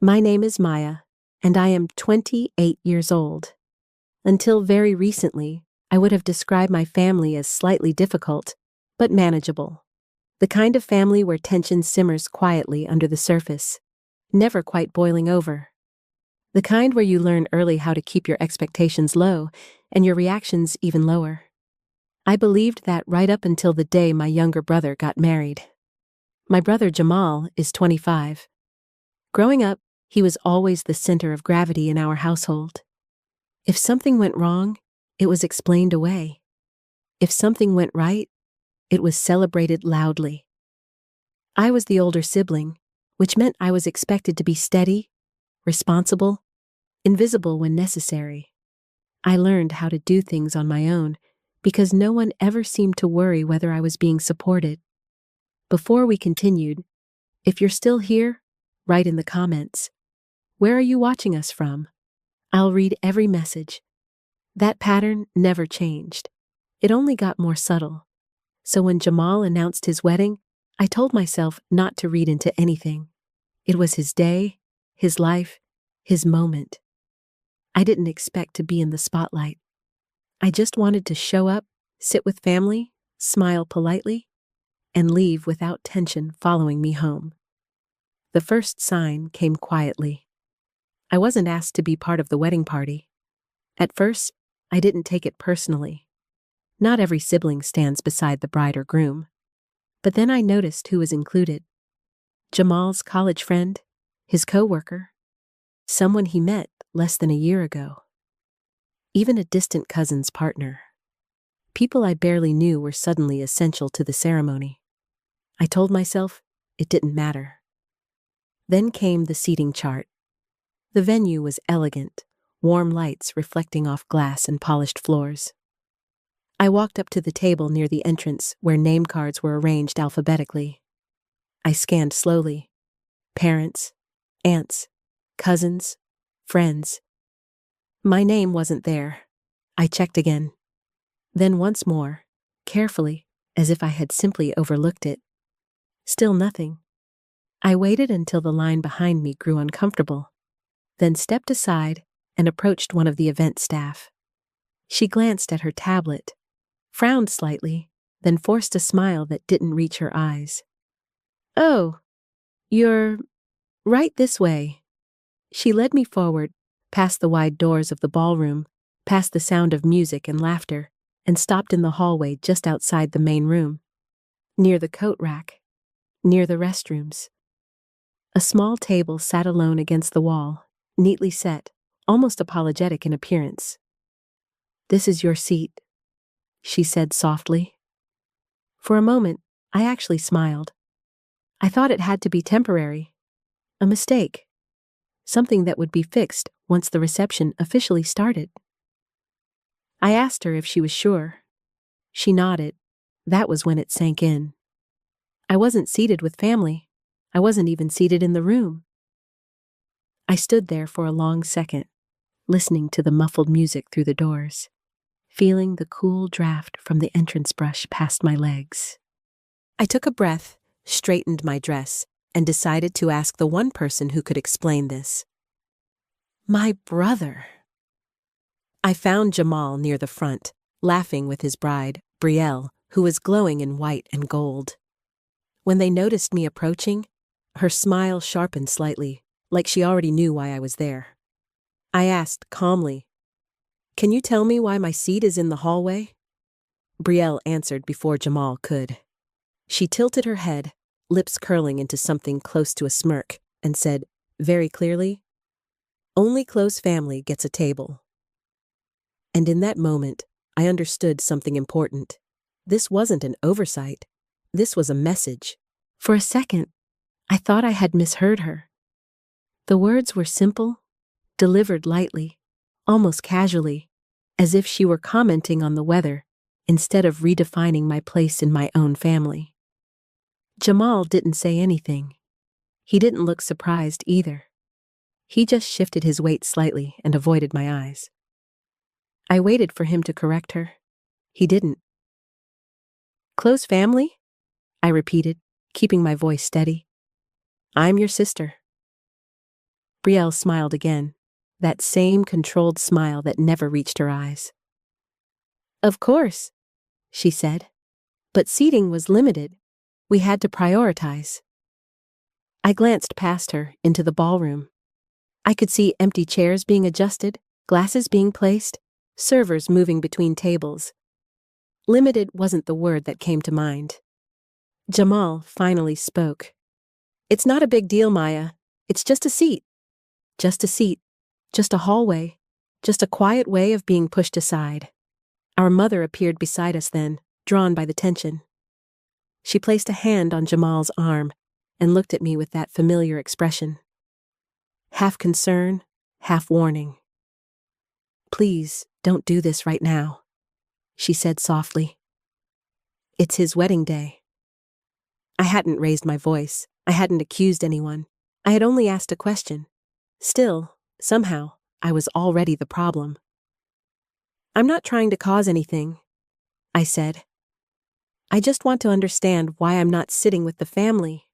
My name is Maya, and I am 28 years old. Until very recently, I would have described my family as slightly difficult, but manageable. The kind of family where tension simmers quietly under the surface, never quite boiling over. The kind where you learn early how to keep your expectations low and your reactions even lower. I believed that right up until the day my younger brother got married. My brother Jamal is 25. Growing up, he was always the center of gravity in our household. If something went wrong, it was explained away. If something went right, it was celebrated loudly. I was the older sibling, which meant I was expected to be steady, responsible, invisible when necessary. I learned how to do things on my own because no one ever seemed to worry whether I was being supported. Before we continued, if you're still here, write in the comments. Where are you watching us from? I'll read every message. That pattern never changed. It only got more subtle. So when Jamal announced his wedding, I told myself not to read into anything. It was his day, his life, his moment. I didn't expect to be in the spotlight. I just wanted to show up, sit with family, smile politely, and leave without tension following me home. The first sign came quietly. I wasn't asked to be part of the wedding party. At first, I didn't take it personally. Not every sibling stands beside the bride or groom. But then I noticed who was included. Jamal's college friend, his coworker, someone he met less than a year ago. Even a distant cousin's partner. People I barely knew were suddenly essential to the ceremony. I told myself it didn't matter. Then came the seating chart. The venue was elegant, warm lights reflecting off glass and polished floors. I walked up to the table near the entrance where name cards were arranged alphabetically. I scanned slowly. Parents, aunts, cousins, friends. My name wasn't there. I checked again. Then once more, carefully, as if I had simply overlooked it. Still nothing. I waited until the line behind me grew uncomfortable, then stepped aside and approached one of the event staff. She glanced at her tablet, frowned slightly, then forced a smile that didn't reach her eyes. "Oh, you're right this way." She led me forward, past the wide doors of the ballroom, past the sound of music and laughter, and stopped in the hallway just outside the main room, near the coat rack, near the restrooms. A small table sat alone against the wall, neatly set, almost apologetic in appearance. "This is your seat," she said softly. For a moment, I actually smiled. I thought it had to be temporary. A mistake. Something that would be fixed once the reception officially started. I asked her if she was sure. She nodded. That was when it sank in. I wasn't seated with family. I wasn't even seated in the room. I stood there for a long second, listening to the muffled music through the doors, feeling the cool draft from the entrance brush past my legs. I took a breath, straightened my dress, and decided to ask the one person who could explain this. My brother. I found Jamal near the front, laughing with his bride, Belle, who was glowing in white and gold. When they noticed me approaching, her smile sharpened slightly, like she already knew why I was there. I asked calmly, "Can you tell me why my seat is in the hallway?" Belle answered before Jamal could. She tilted her head, lips curling into something close to a smirk, and said, very clearly, "Only close family gets a table." And in that moment, I understood something important. This wasn't an oversight. This was a message. For a second, I thought I had misheard her. The words were simple, delivered lightly, almost casually, as if she were commenting on the weather instead of redefining my place in my own family. Jamal didn't say anything. He didn't look surprised either. He just shifted his weight slightly and avoided my eyes. I waited for him to correct her. He didn't. "Close family?" I repeated, keeping my voice steady. "I'm your sister." Brielle smiled again, that same controlled smile that never reached her eyes. Of course, she said. But seating was limited. We had to prioritize. I glanced past her into the ballroom. I could see empty chairs being adjusted, glasses being placed, servers moving between tables. Limited wasn't the word that came to mind. Jamal finally spoke. It's not a big deal, Maya. It's just a seat. Just a seat. Just a hallway. Just a quiet way of being pushed aside. Our mother appeared beside us then, drawn by the tension. She placed a hand on Jamal's arm and looked at me with that familiar expression. Half concern, half warning. Please, don't do this right now, she said softly. It's his wedding day. I hadn't raised my voice. I hadn't accused anyone. I had only asked a question. Still, somehow, I was already the problem. I'm not trying to cause anything, I said. I just want to understand why I'm not sitting with the family.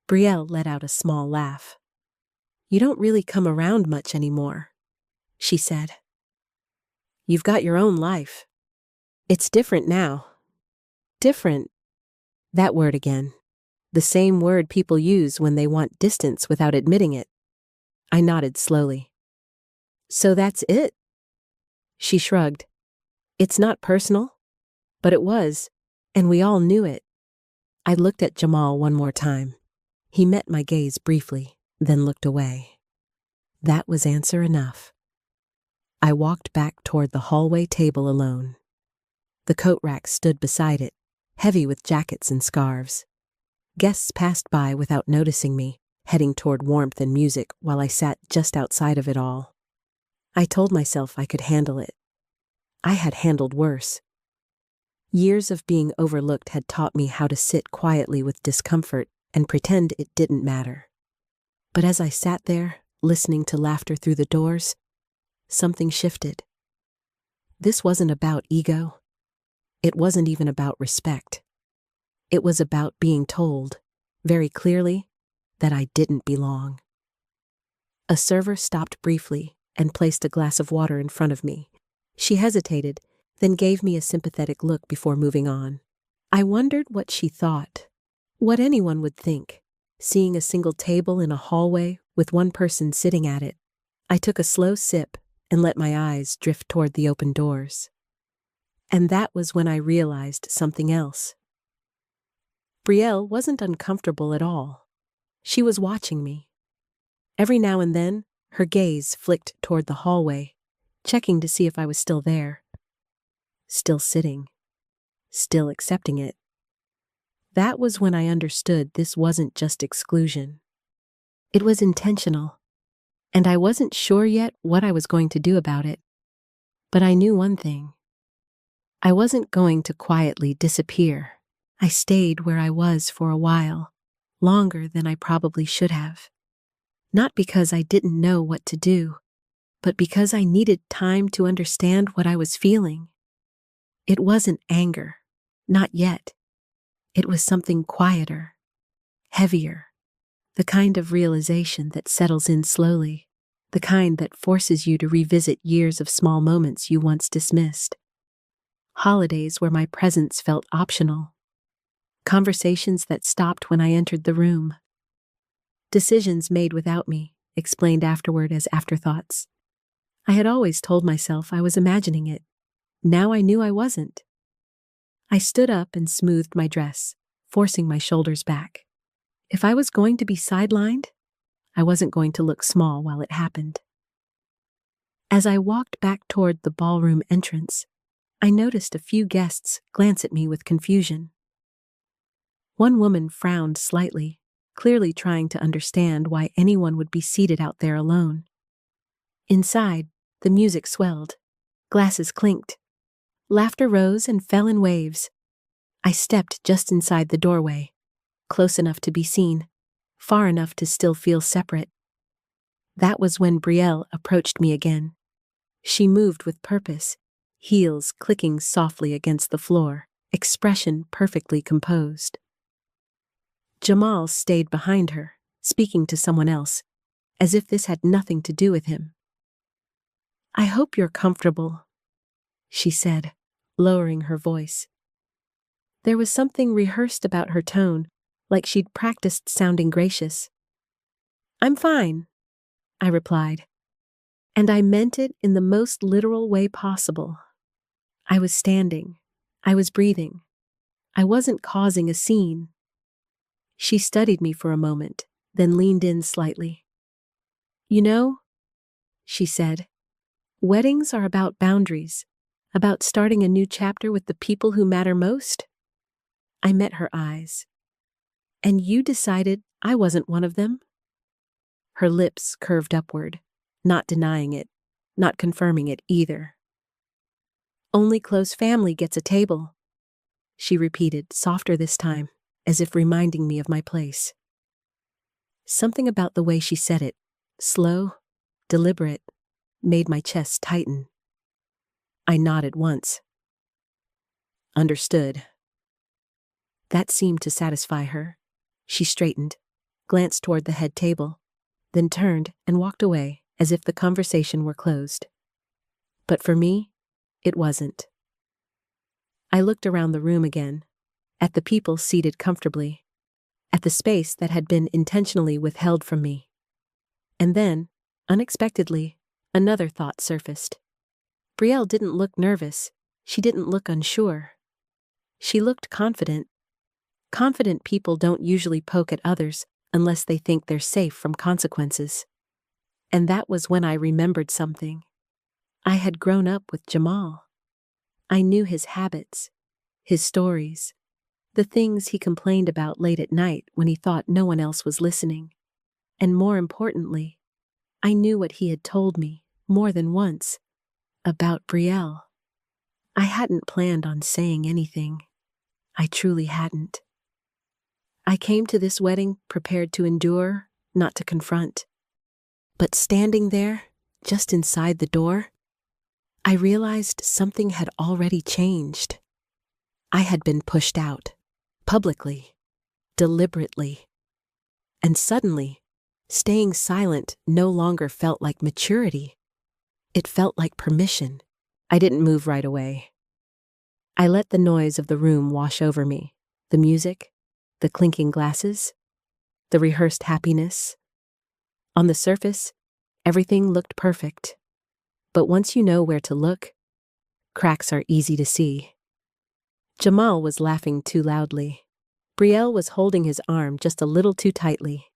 Brielle let out a small laugh. You don't really come around much anymore, she said. You've got your own life. It's different now. Different. That word again. The same word people use when they want distance without admitting it. I nodded slowly. So that's it? She shrugged. It's not personal, but it was, and we all knew it. I looked at Jamal one more time. He met my gaze briefly, then looked away. That was answer enough. I walked back toward the hallway table alone. The coat rack stood beside it, heavy with jackets and scarves. Guests passed by without noticing me, heading toward warmth and music while I sat just outside of it all. I told myself I could handle it. I had handled worse. Years of being overlooked had taught me how to sit quietly with discomfort and pretend it didn't matter. But as I sat there, listening to laughter through the doors, something shifted. This wasn't about ego. It wasn't even about respect. It was about being told, very clearly, that I didn't belong. A server stopped briefly and placed a glass of water in front of me. She hesitated, then gave me a sympathetic look before moving on. I wondered what she thought, what anyone would think, seeing a single table in a hallway with one person sitting at it. I took a slow sip and let my eyes drift toward the open doors. And that was when I realized something else. Brielle wasn't uncomfortable at all. She was watching me. Every now and then, her gaze flicked toward the hallway, checking to see if I was still there. Still sitting. Still accepting it. That was when I understood this wasn't just exclusion. It was intentional, and I wasn't sure yet what I was going to do about it. But I knew one thing. I wasn't going to quietly disappear. I stayed where I was for a while, longer than I probably should have. Not because I didn't know what to do, but because I needed time to understand what I was feeling. It wasn't anger, not yet. It was something quieter, heavier, the kind of realization that settles in slowly, the kind that forces you to revisit years of small moments you once dismissed. Holidays where my presence felt optional. Conversations that stopped when I entered the room. Decisions made without me, explained afterward as afterthoughts. I had always told myself I was imagining it. Now I knew I wasn't. I stood up and smoothed my dress, forcing my shoulders back. If I was going to be sidelined, I wasn't going to look small while it happened. As I walked back toward the ballroom entrance, I noticed a few guests glance at me with confusion. One woman frowned slightly, clearly trying to understand why anyone would be seated out there alone. Inside, the music swelled. Glasses clinked. Laughter rose and fell in waves. I stepped just inside the doorway, close enough to be seen, far enough to still feel separate. That was when Brielle approached me again. She moved with purpose, heels clicking softly against the floor, expression perfectly composed. Jamal stayed behind her, speaking to someone else, as if this had nothing to do with him. "I hope you're comfortable," she said, lowering her voice. There was something rehearsed about her tone, like she'd practiced sounding gracious. "I'm fine," I replied, and I meant it in the most literal way possible. I was standing. I was breathing. I wasn't causing a scene. She studied me for a moment, then leaned in slightly. "You know," she said, "weddings are about boundaries, about starting a new chapter with the people who matter most." I met her eyes. "And you decided I wasn't one of them?" Her lips curved upward, not denying it, not confirming it either. "Only close family gets a table," she repeated, softer this time, as if reminding me of my place. Something about the way she said it, slow, deliberate, made my chest tighten. I nodded once. "Understood." That seemed to satisfy her. She straightened, glanced toward the head table, then turned and walked away as if the conversation were closed. But for me, it wasn't. I looked around the room again, at the people seated comfortably, at the space that had been intentionally withheld from me. And then, unexpectedly, another thought surfaced. Brielle didn't look nervous. She didn't look unsure. She looked confident. Confident people don't usually poke at others unless they think they're safe from consequences. And that was when I remembered something. I had grown up with Jamal. I knew his habits, his stories, the things he complained about late at night when he thought no one else was listening. And more importantly, I knew what he had told me, more than once, about Brielle. I hadn't planned on saying anything. I truly hadn't. I came to this wedding prepared to endure, not to confront. But standing there, just inside the door, I realized something had already changed. I had been pushed out, publicly, deliberately. And suddenly, staying silent no longer felt like maturity. It felt like permission. I didn't move right away. I let the noise of the room wash over me, the music, the clinking glasses, the rehearsed happiness. On the surface, everything looked perfect. But once you know where to look, cracks are easy to see. Jamal was laughing too loudly. Brielle was holding his arm just a little too tightly.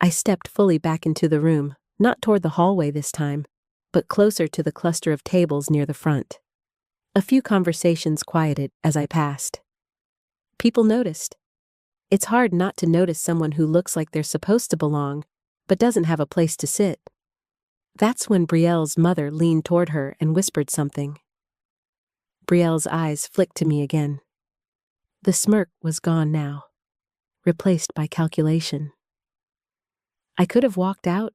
I stepped fully back into the room, not toward the hallway this time, but closer to the cluster of tables near the front. A few conversations quieted as I passed. People noticed. It's hard not to notice someone who looks like they're supposed to belong, but doesn't have a place to sit. That's when Brielle's mother leaned toward her and whispered something. Brielle's eyes flicked to me again. The smirk was gone now, replaced by calculation. I could have walked out.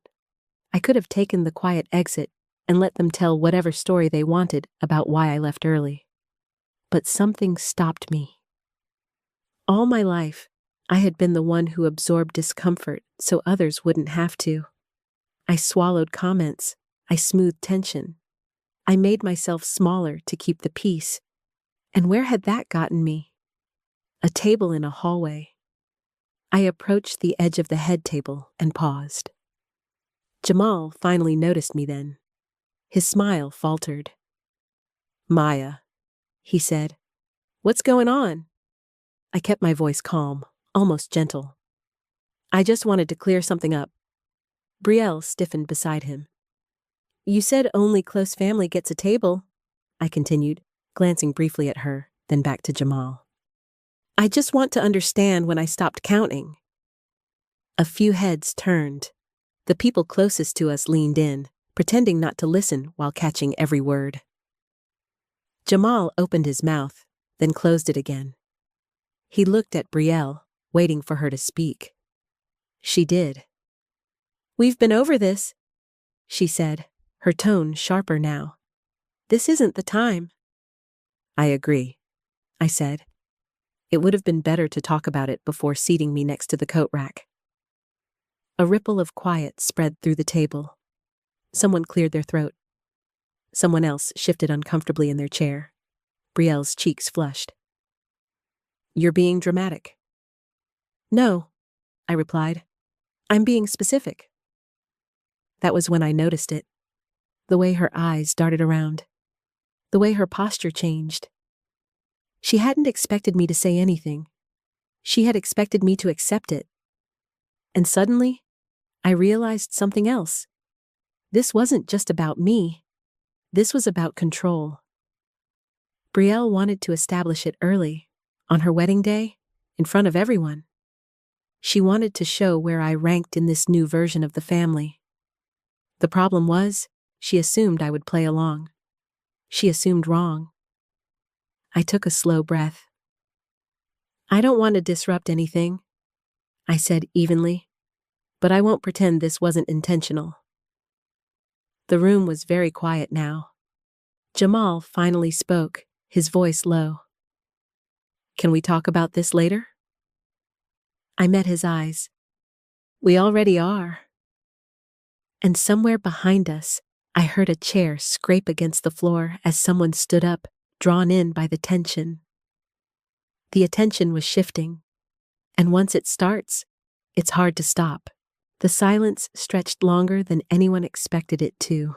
I could have taken the quiet exit and let them tell whatever story they wanted about why I left early. But something stopped me. All my life, I had been the one who absorbed discomfort so others wouldn't have to. I swallowed comments. I smoothed tension. I made myself smaller to keep the peace. And where had that gotten me? A table in a hallway. I approached the edge of the head table and paused. Jamal finally noticed me then. His smile faltered. "Maya," he said, "what's going on?" I kept my voice calm, almost gentle. "I just wanted to clear something up." Brielle stiffened beside him. "You said only close family gets a table," I continued, glancing briefly at her, then back to Jamal. "I just want to understand when I stopped counting." A few heads turned. The people closest to us leaned in, pretending not to listen while catching every word. Jamal opened his mouth, then closed it again. He looked at Brielle, waiting for her to speak. She did. "We've been over this," she said, her tone sharper now. "This isn't the time." "I agree," I said. It would have been better to talk about it before seating me next to the coat rack. A ripple of quiet spread through the table. Someone cleared their throat. Someone else shifted uncomfortably in their chair. Brielle's cheeks flushed. "You're being dramatic." "No," I replied. "I'm being specific." That was when I noticed it. The way her eyes darted around. The way her posture changed. She hadn't expected me to say anything. She had expected me to accept it. And suddenly, I realized something else. This wasn't just about me. This was about control. Brielle wanted to establish it early, on her wedding day, in front of everyone. She wanted to show where I ranked in this new version of the family. The problem was, she assumed I would play along. She assumed wrong. I took a slow breath. "I don't want to disrupt anything," I said evenly, "but I won't pretend this wasn't intentional." The room was very quiet now. Jamal finally spoke, his voice low. "Can we talk about this later?" I met his eyes. "We already are." And somewhere behind us, I heard a chair scrape against the floor as someone stood up, drawn in by the tension. The attention was shifting, and once it starts, it's hard to stop. The silence stretched longer than anyone expected it to.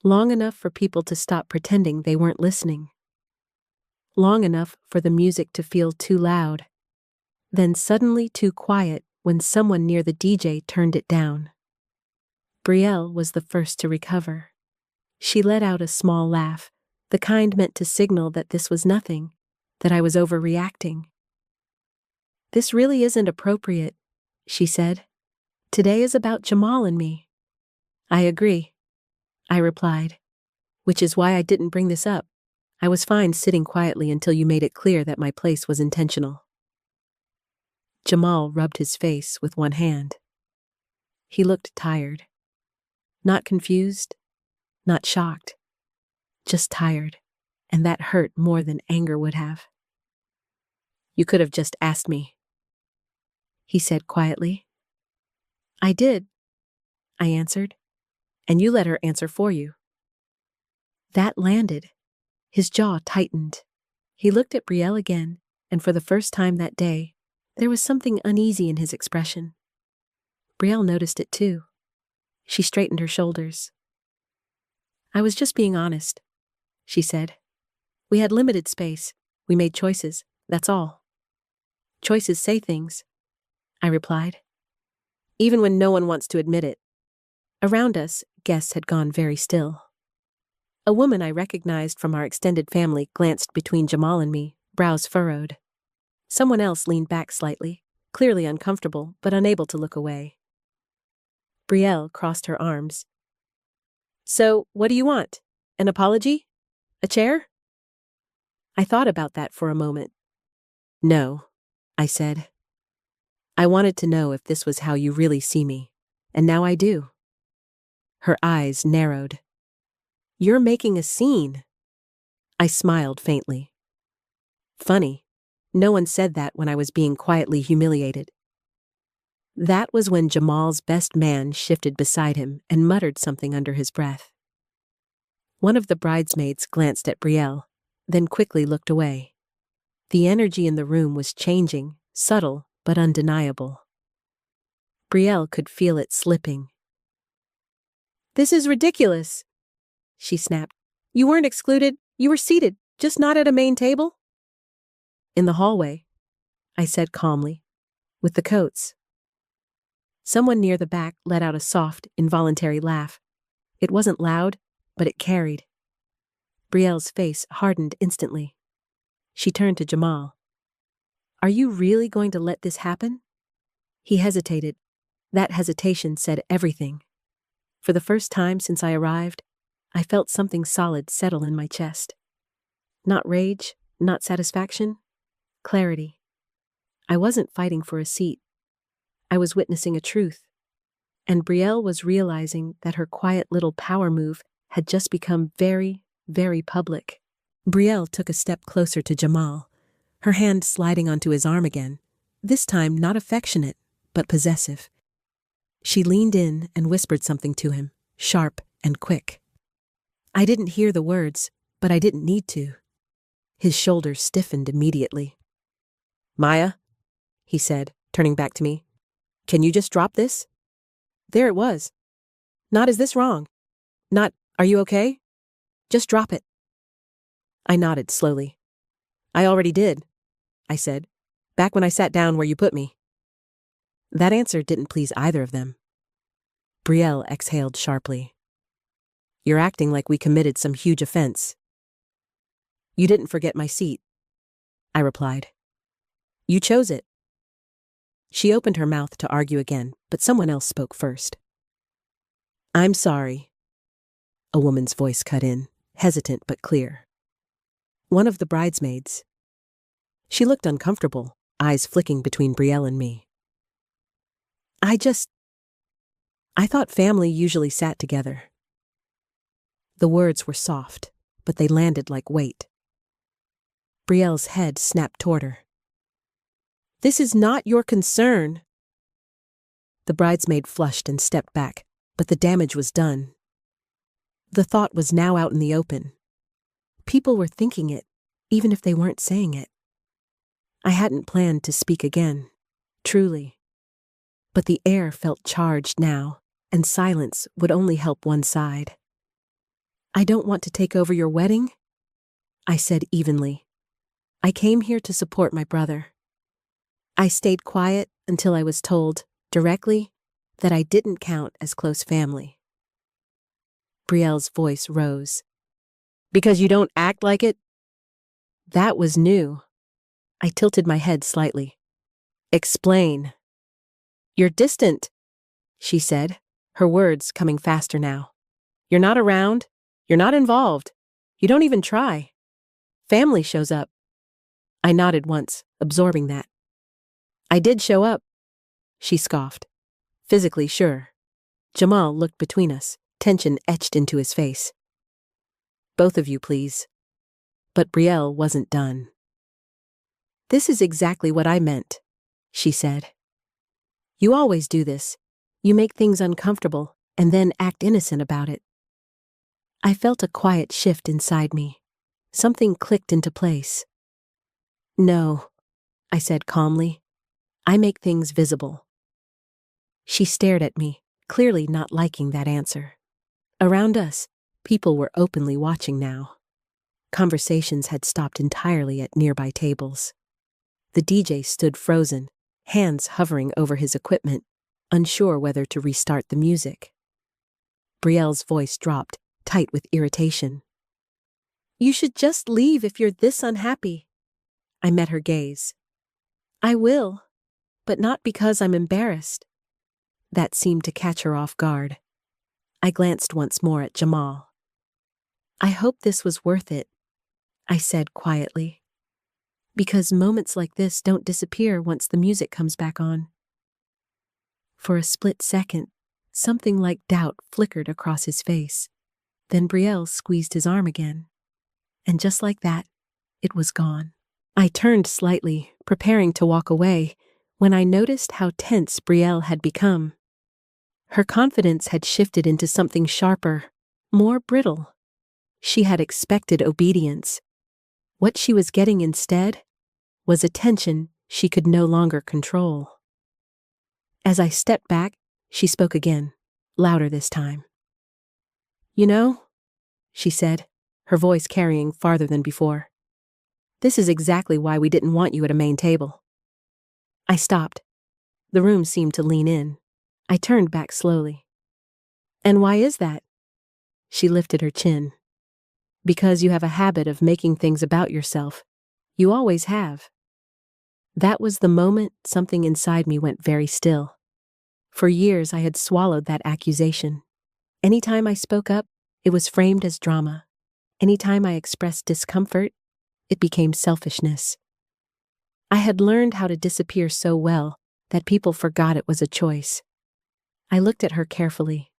Long enough for people to stop pretending they weren't listening. Long enough for the music to feel too loud, then suddenly too quiet when someone near the DJ turned it down. Brielle was the first to recover. She let out a small laugh, the kind meant to signal that this was nothing, that I was overreacting. "This really isn't appropriate," she said. "Today is about Jamal and me." "I agree," I replied, "which is why I didn't bring this up. I was fine sitting quietly until you made it clear that my place was intentional." Jamal rubbed his face with one hand. He looked tired. Not confused, not shocked, just tired, and that hurt more than anger would have. "You could have just asked me," he said quietly. "I did," I answered, "and you let her answer for you." That landed. His jaw tightened. He looked at Brielle again, and for the first time that day, there was something uneasy in his expression. Brielle noticed it too. She straightened her shoulders. "I was just being honest," she said. "We had limited space. We made choices, that's all." "Choices say things," I replied. "Even when no one wants to admit it." Around us, guests had gone very still. A woman I recognized from our extended family glanced between Jamal and me, brows furrowed. Someone else leaned back slightly, clearly uncomfortable but unable to look away. Brielle crossed her arms. "So, what do you want? An apology? A chair?" I thought about that for a moment. "No," I said. "I wanted to know if this was how you really see me, and now I do." Her eyes narrowed. "You're making a scene." I smiled faintly. Funny, no one said that when I was being quietly humiliated. That was when Jamal's best man shifted beside him and muttered something under his breath. One of the bridesmaids glanced at Brielle, then quickly looked away. The energy in the room was changing, subtle but undeniable. Brielle could feel it slipping. "This is ridiculous," she snapped. "You weren't excluded, you were seated, just not at a main table." "In the hallway," I said calmly, "with the coats." Someone near the back let out a soft, involuntary laugh. It wasn't loud, but it carried. Brielle's face hardened instantly. She turned to Jamal. "Are you really going to let this happen?" He hesitated. That hesitation said everything. For the first time since I arrived, I felt something solid settle in my chest. Not rage, not satisfaction, clarity. I wasn't fighting for a seat. I was witnessing a truth. And Brielle was realizing that her quiet little power move had just become very, very public. Brielle took a step closer to Jamal, her hand sliding onto his arm again, this time not affectionate, but possessive. She leaned in and whispered something to him, sharp and quick. I didn't hear the words, but I didn't need to. His shoulders stiffened immediately. Maya, he said, turning back to me. Can you just drop this? There it was. Not is this wrong? Not, are you okay? Just drop it. I nodded slowly. I already did, I said, back when I sat down where you put me. That answer didn't please either of them. Brielle exhaled sharply. You're acting like we committed some huge offense. You didn't forget my seat, I replied. You chose it. She opened her mouth to argue again, but someone else spoke first. I'm sorry. A woman's voice cut in, hesitant but clear. One of the bridesmaids. She looked uncomfortable, eyes flicking between Brielle and me. I thought family usually sat together. The words were soft, but they landed like weight. Brielle's head snapped toward her. This is not your concern. The bridesmaid flushed and stepped back, but the damage was done. The thought was now out in the open. People were thinking it, even if they weren't saying it. I hadn't planned to speak again, truly. But the air felt charged now, and silence would only help one side. I don't want to take over your wedding, I said evenly. I came here to support my brother. I stayed quiet until I was told, directly, that I didn't count as close family. Brielle's voice rose. Because you don't act like it? That was new. I tilted my head slightly. Explain. You're distant, she said, her words coming faster now. You're not around. You're not involved. You don't even try. Family shows up. I nodded once, absorbing that. I did show up, she scoffed. Physically sure. Jamal looked between us, tension etched into his face. Both of you, please. But Brielle wasn't done. This is exactly what I meant, she said. You always do this. You make things uncomfortable and then act innocent about it. I felt a quiet shift inside me. Something clicked into place. No, I said calmly. I make things visible. She stared at me, clearly not liking that answer. Around us, people were openly watching now. Conversations had stopped entirely at nearby tables. The DJ stood frozen, hands hovering over his equipment, unsure whether to restart the music. Brielle's voice dropped, tight with irritation. You should just leave if you're this unhappy. I met her gaze. I will, but not because I'm embarrassed. That seemed to catch her off guard. I glanced once more at Jamal. I hope this was worth it, I said quietly. Because moments like this don't disappear once the music comes back on. For a split second, something like doubt flickered across his face. Then Brielle squeezed his arm again. And just like that, it was gone. I turned slightly, preparing to walk away, when I noticed how tense Brielle had become. Her confidence had shifted into something sharper, more brittle. She had expected obedience. What she was getting instead was attention she could no longer control. As I stepped back, she spoke again, louder this time. You know, she said, her voice carrying farther than before. This is exactly why we didn't want you at a main table. I stopped. The room seemed to lean in. I turned back slowly. And why is that? She lifted her chin. Because you have a habit of making things about yourself. You always have. That was the moment something inside me went very still. For years I had swallowed that accusation. Anytime I spoke up, it was framed as drama. Anytime I expressed discomfort, it became selfishness. I had learned how to disappear so well that people forgot it was a choice. I looked at her carefully.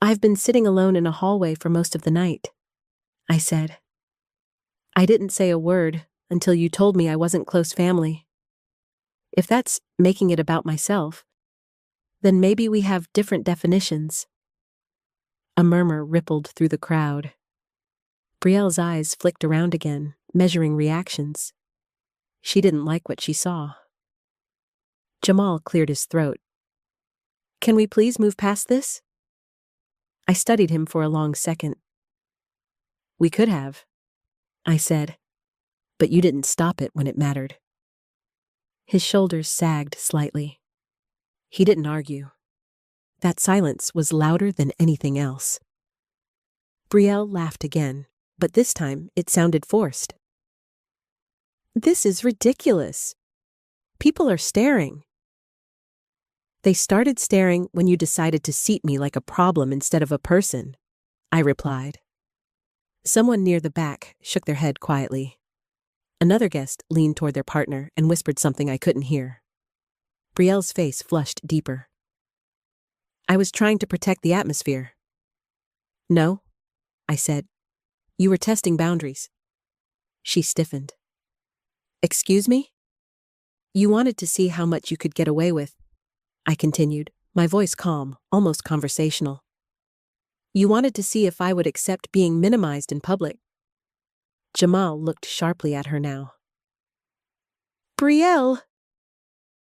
I've been sitting alone in a hallway for most of the night, I said. I didn't say a word until you told me I wasn't close family. If that's making it about myself, Then maybe we have different definitions. A murmur rippled through the crowd. Brielle's eyes flicked around again, measuring reactions. She didn't like what she saw. Jamal cleared his throat. Can we please move past this? I studied him for a long second. We could have, I said, but you didn't stop it when it mattered. His shoulders sagged slightly. He didn't argue. That silence was louder than anything else. Brielle laughed again, but this time it sounded forced. This is ridiculous. People are staring. They started staring when you decided to seat me like a problem instead of a person, I replied. Someone near the back shook their head quietly. Another guest leaned toward their partner and whispered something I couldn't hear. Brielle's face flushed deeper. I was trying to protect the atmosphere. No, I said. You were testing boundaries. She stiffened. Excuse me? You wanted to see how much you could get away with, I continued, my voice calm, almost conversational. You wanted to see if I would accept being minimized in public. Jamal looked sharply at her now. Brielle!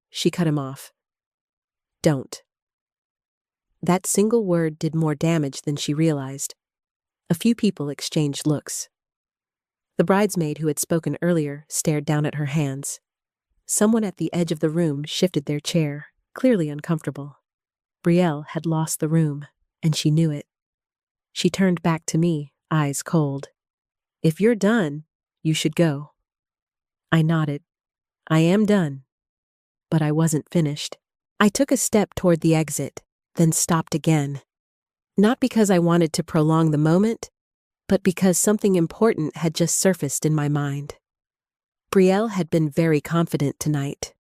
She cut him off. Don't. That single word did more damage than she realized. A few people exchanged looks. The bridesmaid who had spoken earlier stared down at her hands. Someone at the edge of the room shifted their chair, clearly uncomfortable. Brielle had lost the room, and she knew it. She turned back to me, eyes cold. If you're done, you should go. I nodded. I am done. But I wasn't finished. I took a step toward the exit, then stopped again. Not because I wanted to prolong the moment, but because something important had just surfaced in my mind. Brielle had been very confident tonight.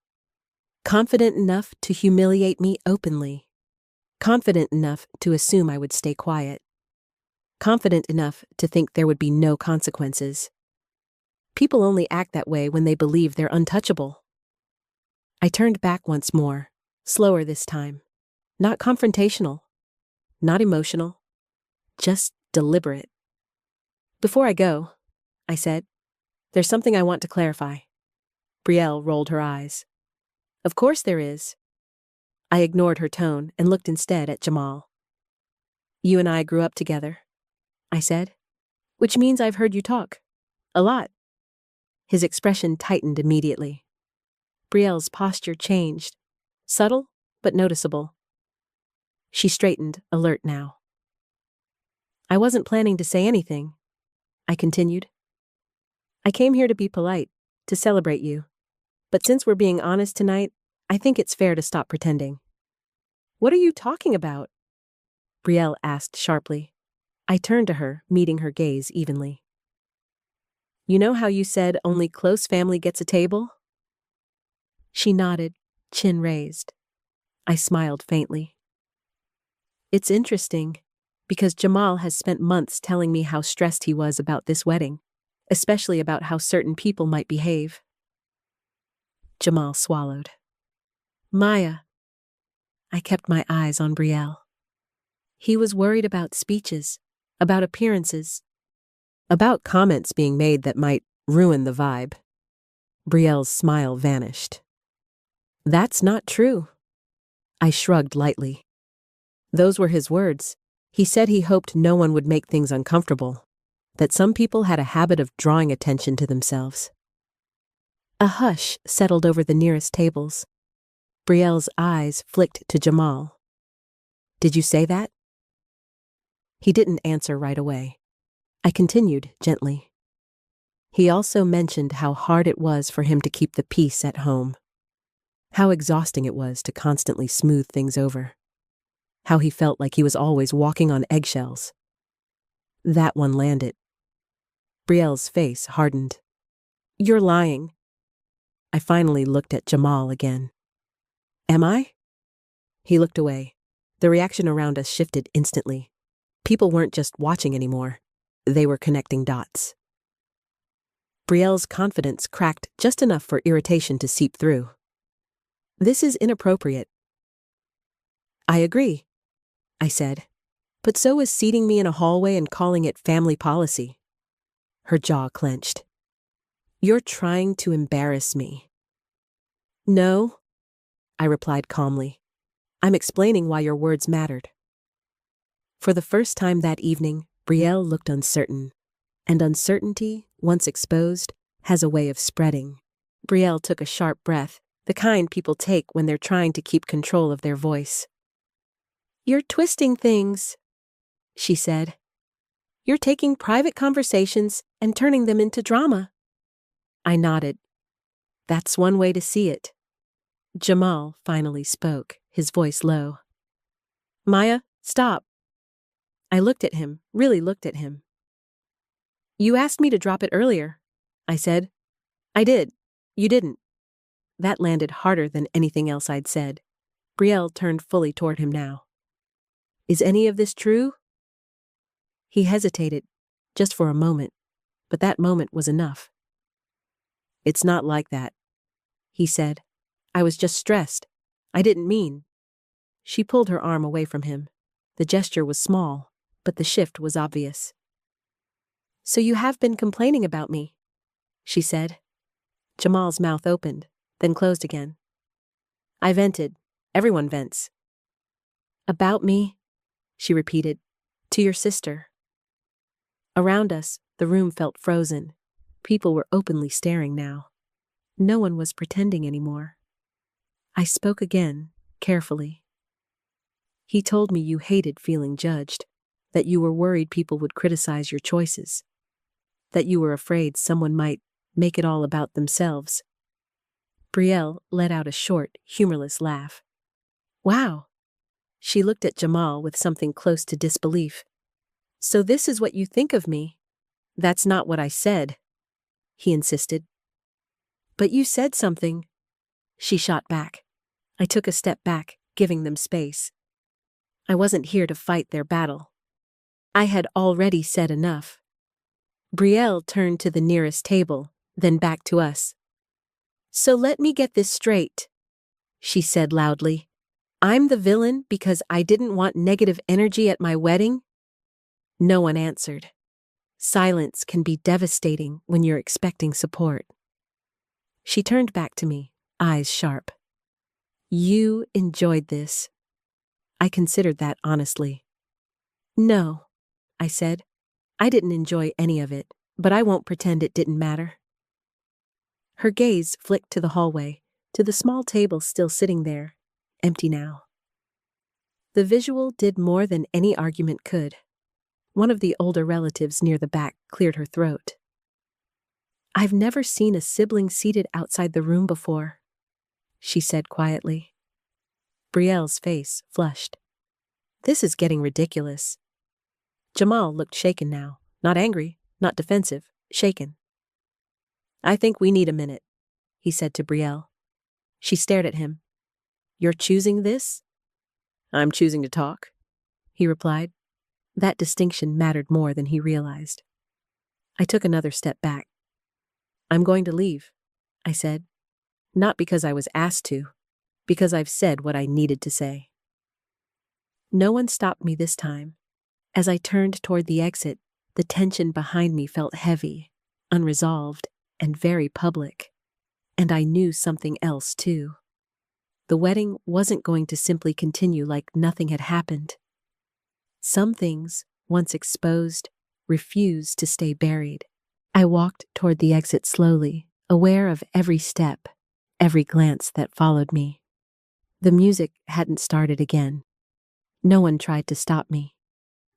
Confident enough to humiliate me openly. Confident enough to assume I would stay quiet. Confident enough to think there would be no consequences. People only act that way when they believe they're untouchable. I turned back once more, slower this time. Not confrontational. Not emotional. Just deliberate. Before I go, I said, there's something I want to clarify. Brielle rolled her eyes. Of course there is. I ignored her tone and looked instead at Jamal. You and I grew up together, I said, which means I've heard you talk. A lot. His expression tightened immediately. Brielle's posture changed. Subtle, but noticeable. She straightened, alert now. I wasn't planning to say anything, I continued. I came here to be polite, to celebrate you. But since we're being honest tonight, I think it's fair to stop pretending. What are you talking about? Brielle asked sharply. I turned to her, meeting her gaze evenly. You know how you said only close family gets a table? She nodded, chin raised. I smiled faintly. It's interesting, because Jamal has spent months telling me how stressed he was about this wedding, especially about how certain people might behave. Jamal swallowed. Maya. I kept my eyes on Brielle. He was worried about speeches, about appearances, about comments being made that might ruin the vibe. Brielle's smile vanished. That's not true. I shrugged lightly. Those were his words. He said he hoped no one would make things uncomfortable, that some people had a habit of drawing attention to themselves. A hush settled over the nearest tables. Brielle's eyes flicked to Jamal. Did you say that? He didn't answer right away. I continued gently. He also mentioned how hard it was for him to keep the peace at home. How exhausting it was to constantly smooth things over. How he felt like he was always walking on eggshells. That one landed. Brielle's face hardened. You're lying. I finally looked at Jamal again. Am I? He looked away. The reaction around us shifted instantly. People weren't just watching anymore. They were connecting dots. Brielle's confidence cracked just enough for irritation to seep through. This is inappropriate. I agree, I said. But so is seating me in a hallway and calling it family policy. Her jaw clenched. You're trying to embarrass me. No, I replied calmly. I'm explaining why your words mattered. For the first time that evening, Belle looked uncertain. And uncertainty, once exposed, has a way of spreading. Belle took a sharp breath, the kind people take when they're trying to keep control of their voice. You're twisting things, she said. You're taking private conversations and turning them into drama. I nodded. That's one way to see it. Jamal finally spoke, his voice low. Maya, stop. I looked at him, really looked at him. You asked me to drop it earlier, I said. I did. You didn't. That landed harder than anything else I'd said. Belle turned fully toward him now. Is any of this true? He hesitated, just for a moment, but that moment was enough. It's not like that, he said. I was just stressed. I didn't mean. She pulled her arm away from him. The gesture was small, but the shift was obvious. So you have been complaining about me, she said. Jamal's mouth opened, then closed again. I vented. Everyone vents. About me, she repeated, to your sister. Around us, the room felt frozen. People were openly staring now. No one was pretending anymore. I spoke again, carefully. He told me you hated feeling judged, that you were worried people would criticize your choices, that you were afraid someone might make it all about themselves. Belle let out a short, humorless laugh. Wow! She looked at Jamal with something close to disbelief. So this is what you think of me? That's not what I said, he insisted. But you said something. She shot back. I took a step back, giving them space. I wasn't here to fight their battle. I had already said enough. Belle turned to the nearest table, then back to us. So let me get this straight, she said loudly. I'm the villain because I didn't want negative energy at my wedding? No one answered. Silence can be devastating when you're expecting support. She turned back to me, eyes sharp. You enjoyed this. I considered that honestly. No, I said. I didn't enjoy any of it, but I won't pretend it didn't matter. Her gaze flicked to the hallway, to the small table still sitting there, empty now. The visual did more than any argument could. One of the older relatives near the back cleared her throat. I've never seen a sibling seated outside the room before, she said quietly. Brielle's face flushed. This is getting ridiculous. Jamal looked shaken now, not angry, not defensive, shaken. I think we need a minute, he said to Belle. She stared at him. You're choosing this? I'm choosing to talk, he replied. That distinction mattered more than he realized. I took another step back. I'm going to leave, I said. Not because I was asked to, because I've said what I needed to say. No one stopped me this time. As I turned toward the exit, the tension behind me felt heavy, unresolved, and very public. And I knew something else, too. The wedding wasn't going to simply continue like nothing had happened. Some things, once exposed, refused to stay buried. I walked toward the exit slowly, aware of every step, every glance that followed me. The music hadn't started again. No one tried to stop me.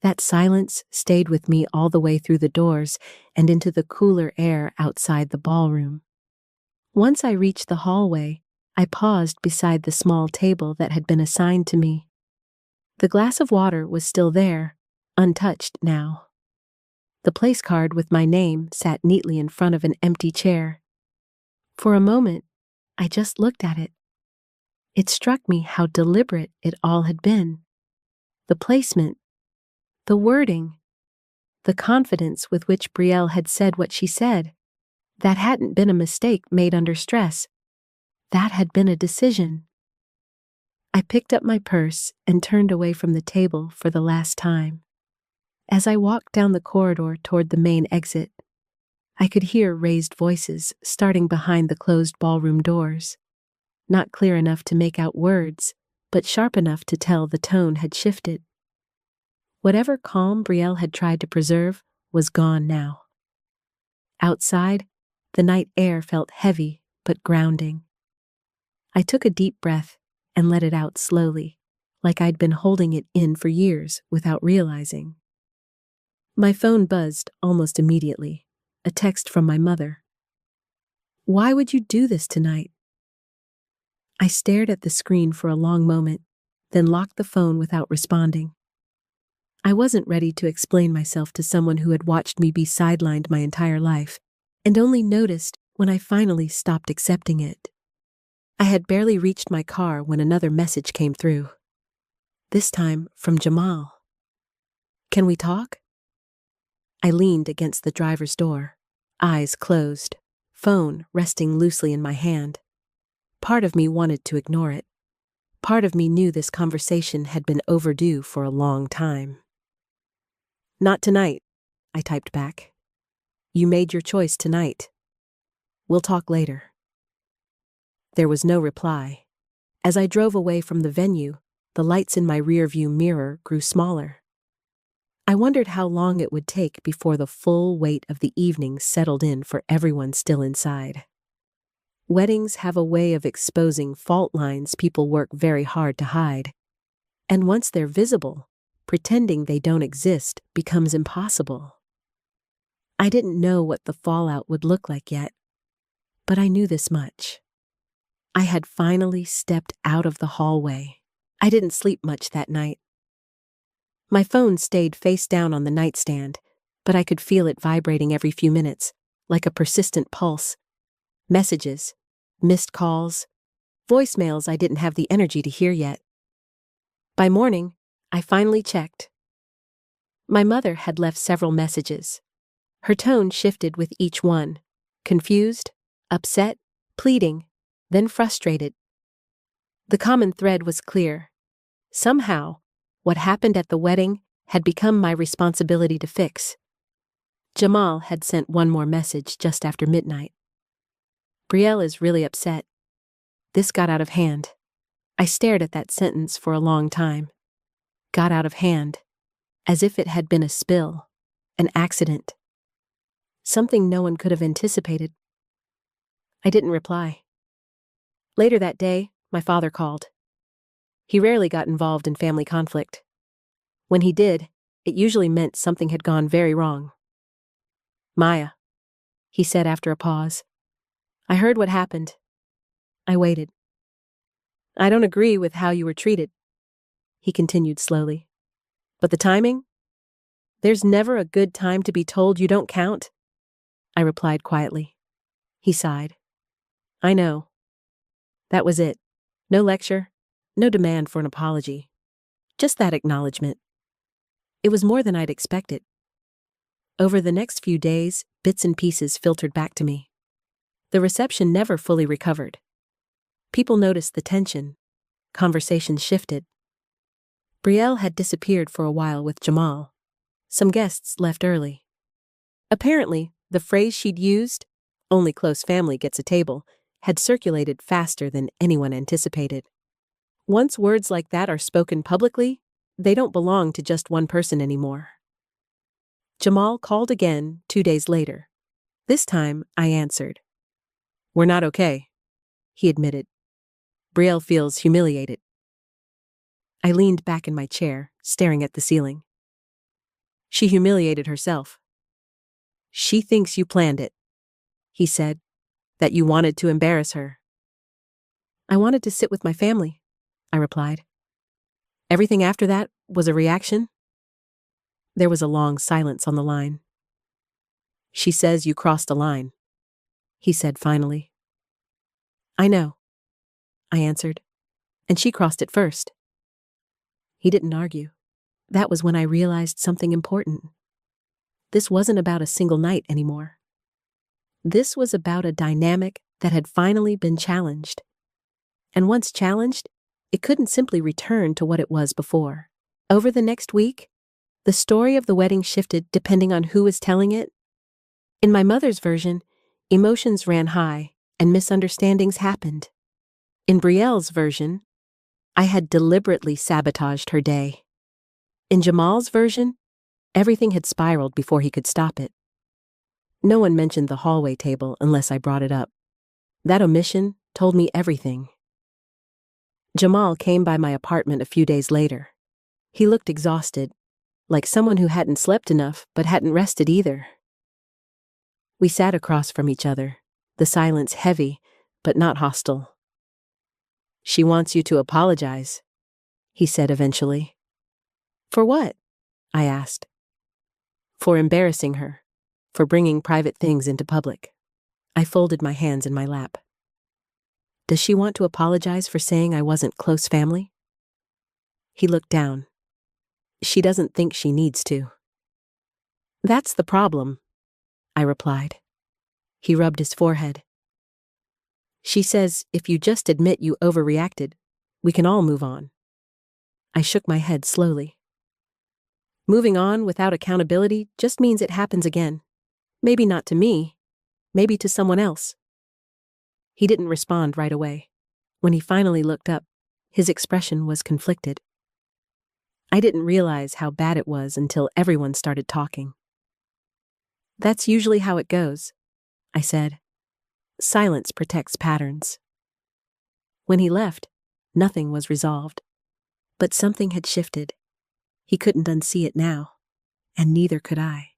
That silence stayed with me all the way through the doors and into the cooler air outside the ballroom. Once I reached the hallway, I paused beside the small table that had been assigned to me. The glass of water was still there, untouched now. The place card with my name sat neatly in front of an empty chair. For a moment, I just looked at it. It struck me how deliberate it all had been. The placement, the wording, the confidence with which Belle had said what she said. That hadn't been a mistake made under stress. That had been a decision. I picked up my purse and turned away from the table for the last time. As I walked down the corridor toward the main exit, I could hear raised voices starting behind the closed ballroom doors, not clear enough to make out words, but sharp enough to tell the tone had shifted. Whatever calm Belle had tried to preserve was gone now. Outside, the night air felt heavy but grounding. I took a deep breath and let it out slowly, like I'd been holding it in for years without realizing. My phone buzzed almost immediately, a text from my mother. "Why would you do this tonight?" I stared at the screen for a long moment, then locked the phone without responding. I wasn't ready to explain myself to someone who had watched me be sidelined my entire life, and only noticed when I finally stopped accepting it. I had barely reached my car when another message came through. This time from Jamal. "Can we talk?" I leaned against the driver's door, eyes closed, phone resting loosely in my hand. Part of me wanted to ignore it. Part of me knew this conversation had been overdue for a long time. "Not tonight," I typed back. "You made your choice tonight. We'll talk later." There was no reply. As I drove away from the venue, the lights in my rearview mirror grew smaller. I wondered how long it would take before the full weight of the evening settled in for everyone still inside. Weddings have a way of exposing fault lines people work very hard to hide. And once they're visible, pretending they don't exist becomes impossible. I didn't know what the fallout would look like yet, but I knew this much. I had finally stepped out of the hallway. I didn't sleep much that night. My phone stayed face down on the nightstand, but I could feel it vibrating every few minutes, like a persistent pulse. Messages, missed calls, voicemails I didn't have the energy to hear yet. By morning, I finally checked. My mother had left several messages. Her tone shifted with each one, confused, upset, pleading, then frustrated. The common thread was clear. Somehow, what happened at the wedding had become my responsibility to fix. Jamal had sent one more message just after midnight. "Belle is really upset. This got out of hand." I stared at that sentence for a long time. Got out of hand, as if it had been a spill, an accident. Something no one could have anticipated. I didn't reply. Later that day, my father called. He rarely got involved in family conflict. When he did, it usually meant something had gone very wrong. "Maya," he said after a pause. "I heard what happened." I waited. "I don't agree with how you were treated," he continued slowly. "But the timing? There's never a good time to be told you don't count," I replied quietly. He sighed. "I know." That was it. No lecture, no demand for an apology. Just that acknowledgement. It was more than I'd expected. Over the next few days, bits and pieces filtered back to me. The reception never fully recovered. People noticed the tension. Conversations shifted. Belle had disappeared for a while with Jamal. Some guests left early. Apparently, the phrase she'd used, "only close family gets a table," had circulated faster than anyone anticipated. Once words like that are spoken publicly, they don't belong to just one person anymore. Jamal called again 2 days later. This time, I answered. "We're not okay," he admitted. "Belle feels humiliated." I leaned back in my chair, staring at the ceiling. "She humiliated herself. She thinks you planned it," he said, "that you wanted to embarrass her." "I wanted to sit with my family," I replied. "Everything after that was a reaction?" There was a long silence on the line. "She says you crossed a line," he said finally. "I know," I answered, "and she crossed it first." He didn't argue. That was when I realized something important. This wasn't about a single night anymore. This was about a dynamic that had finally been challenged. And once challenged, It couldn't simply return to what it was before. Over the next week, the story of the wedding shifted depending on who was telling it. In my mother's version, emotions ran high and misunderstandings happened. In Brielle's version, I had deliberately sabotaged her day. In Jamal's version, everything had spiraled before he could stop it. No one mentioned the hallway table unless I brought it up. That omission told me everything. Jamal came by my apartment a few days later. He looked exhausted, like someone who hadn't slept enough but hadn't rested either. We sat across from each other, the silence heavy but not hostile. "She wants you to apologize," he said eventually. "For what?" I asked. "For embarrassing her, for bringing private things into public." I folded my hands in my lap. "Does she want to apologize for saying I wasn't close family?" He looked down. "She doesn't think she needs to." "That's the problem," I replied. He rubbed his forehead. "She says if you just admit you overreacted, we can all move on." I shook my head slowly. Moving on without accountability just means it happens again. Maybe not to me, maybe to someone else. He didn't respond right away. When he finally looked up, his expression was conflicted. I didn't realize how bad it was until everyone started talking. "That's usually how it goes," I said. "Silence protects patterns." When he left, nothing was resolved. But something had shifted. He couldn't unsee it now, and neither could I.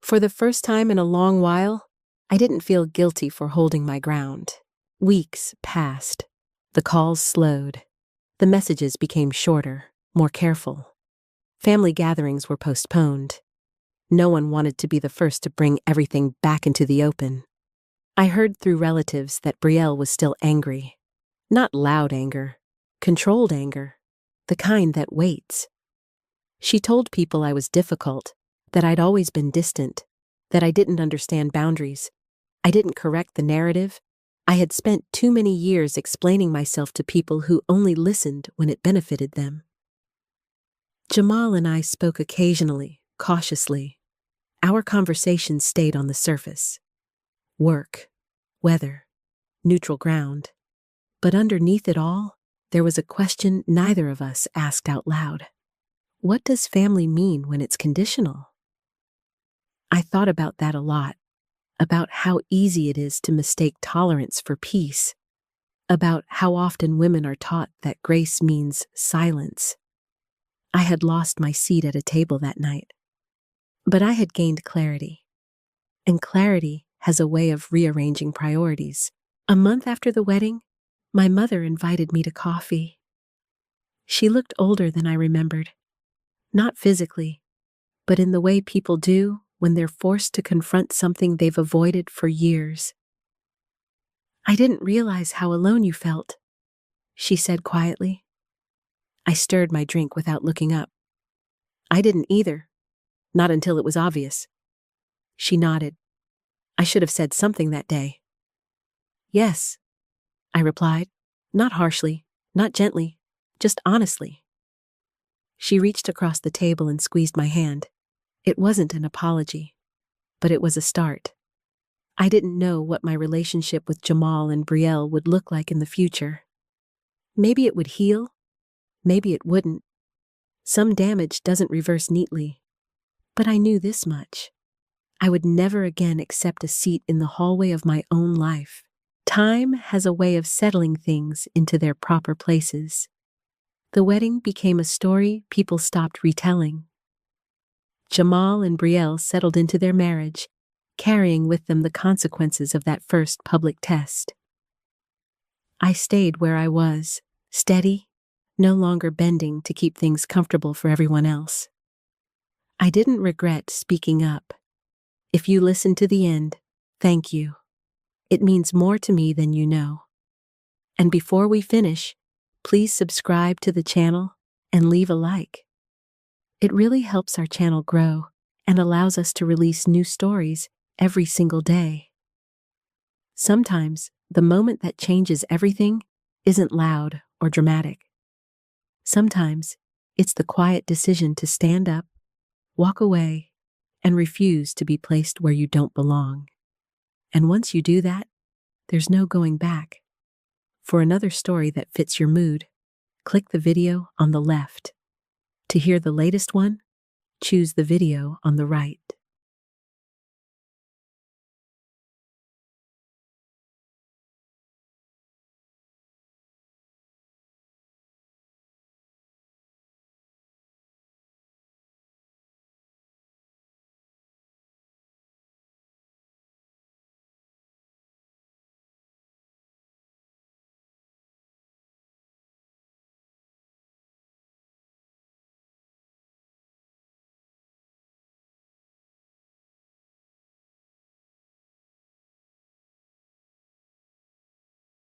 For the first time in a long while, I didn't feel guilty for holding my ground. Weeks passed. The calls slowed. The messages became shorter, more careful. Family gatherings were postponed. No one wanted to be the first to bring everything back into the open. I heard through relatives that Brielle was still angry. Not loud anger, controlled anger, the kind that waits. She told people I was difficult, that I'd always been distant, that I didn't understand boundaries. I didn't correct the narrative. I had spent too many years explaining myself to people who only listened when it benefited them. Jamal and I spoke occasionally, cautiously. Our conversations stayed on the surface. Work, weather, neutral ground. But underneath it all, there was a question neither of us asked out loud. What does family mean when it's conditional? I thought about that a lot, about how easy it is to mistake tolerance for peace, about how often women are taught that grace means silence. I had lost my seat at a table that night, but I had gained clarity, and clarity has a way of rearranging priorities. A month after the wedding, my mother invited me to coffee. She looked older than I remembered, not physically, but in the way people do when they're forced to confront something they've avoided for years. "I didn't realize how alone you felt," she said quietly. I stirred my drink without looking up. "I didn't either, not until it was obvious." She nodded. "I should have said something that day." "Yes," I replied, not harshly, not gently, just honestly. She reached across the table and squeezed my hand. It wasn't an apology, but it was a start. I didn't know what my relationship with Jamal and Brielle would look like in the future. Maybe it would heal, maybe it wouldn't. Some damage doesn't reverse neatly. But I knew this much. I would never again accept a seat in the hallway of my own life. Time has a way of settling things into their proper places. The wedding became a story people stopped retelling. Jamal and Brielle settled into their marriage, carrying with them the consequences of that first public test. I stayed where I was, steady, no longer bending to keep things comfortable for everyone else. I didn't regret speaking up. If you listened to the end, thank you. It means more to me than you know. And before we finish, please subscribe to the channel and leave a like. It really helps our channel grow and allows us to release new stories every single day. Sometimes, the moment that changes everything isn't loud or dramatic. Sometimes it's the quiet decision to stand up, walk away, and refuse to be placed where you don't belong. And once you do that, there's no going back. For another story that fits your mood, click the video on the left. To hear the latest one, choose the video on the right.